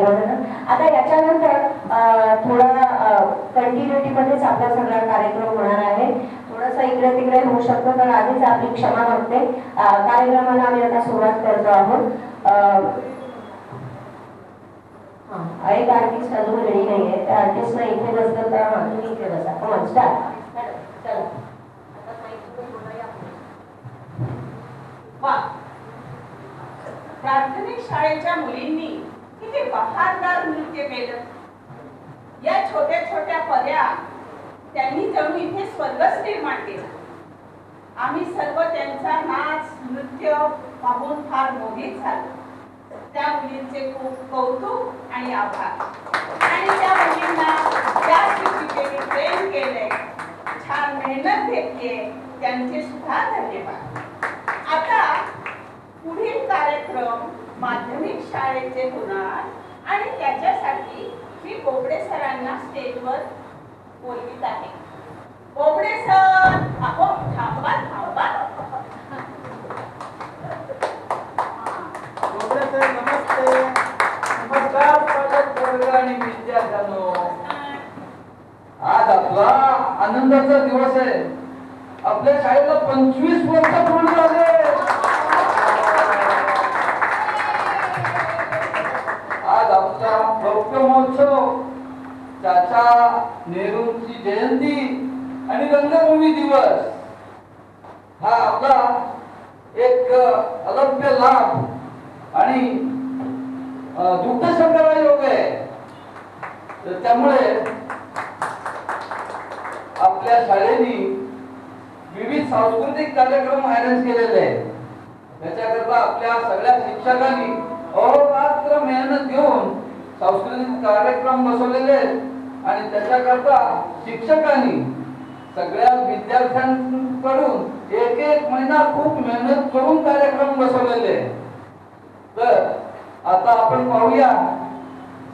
अभिवादन. आता याच्यानंतर थोडा कंटिन्युटी मध्येच आपला सगळा कार्यक्रम होणार आहे. थोडंसं इकडे तिकडे होऊ शकतं तर आधीच आपली क्षमा मागते. कार्यक्रमाला आम्ही आता सुरुवात करतो आहोत. एक आर्टिस्ट अजून रेडी नाहीये. त्या आर्टिस्टला इथे बसलं तर तुम्ही इथे बसा. Come on start. चला वा, प्राथमिक शाळेच्या मुलींनी किती बहारदार नृत्य केलं. या छोट्या छोट्या पर्या त्यांनी जणू इथे स्वर्गच निर्माण केला. आम्ही सर्व त्यांचा नाच नृत्य पाहून फार मोहित झालो. त्या मुलींचे खूप कौतुक आणि आभार. आणि त्या मुलींना त्या शिक्षिकेने प्रेम केले, छान मेहनत घेतली, त्यांचे सुद्धा धन्यवाद. आता पुढील कार्यक्रम माध्यमिक शाळेचे होणार आणि त्याच्यासाठी मी बोबडे सरांना स्टेजवर बोलवित आहे. बोबडे सर, अहो थांबा थांबा. बोबडे सर नमस्ते. नमस्कार पालक वर्ग आणि विद्यार्थ्यांनो. आज आपला आनंदाचा दिवस आहे. आपल्या शाळेला 25 वर्ष पूर्ण झाले. आज आपला भव्य महोत्सव, चाचा नेहरूंची जयंती आणि रंगभूमी दिवस हा आपला एक अलभ्य लाभ आणि दुग्ध शंकरा योग आहे. तर त्यामुळे आपल्या शाळेने विविध सांस्कृतिक कार्यक्रम अरेंज केलेले आहेत. त्याच्याकरता आपल्या सगळ्या शिक्षकांनी अहोरात्र मेहनत घेऊन सांस्कृतिक कार्यक्रम बसवलेले आहेत आणि त्याच्याकरता शिक्षकांनी सगळ्या विद्यार्थ्यांकडून एक एक महिना खूप मेहनत करून कार्यक्रम बसवलेले आहेत. तर आता आपण पाहूया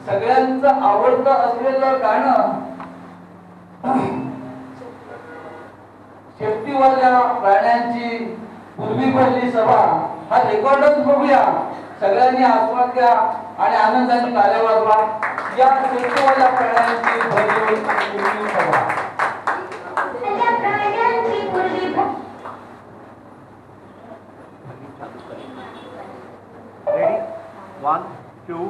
सगळ्यांचं आवडतं असलेलं गाणं शेपटीवाल्या प्राण्यांची पूर्वी भरली सभा हा रेकॉर्डच बघूया. सगळ्यांनी आस्वाद घ्या आणि आनंदाने ताल्या वाजवा. या शेपटीवाल्या प्राण्यांची भरली पूर्वी सभा. Ready? 1, 2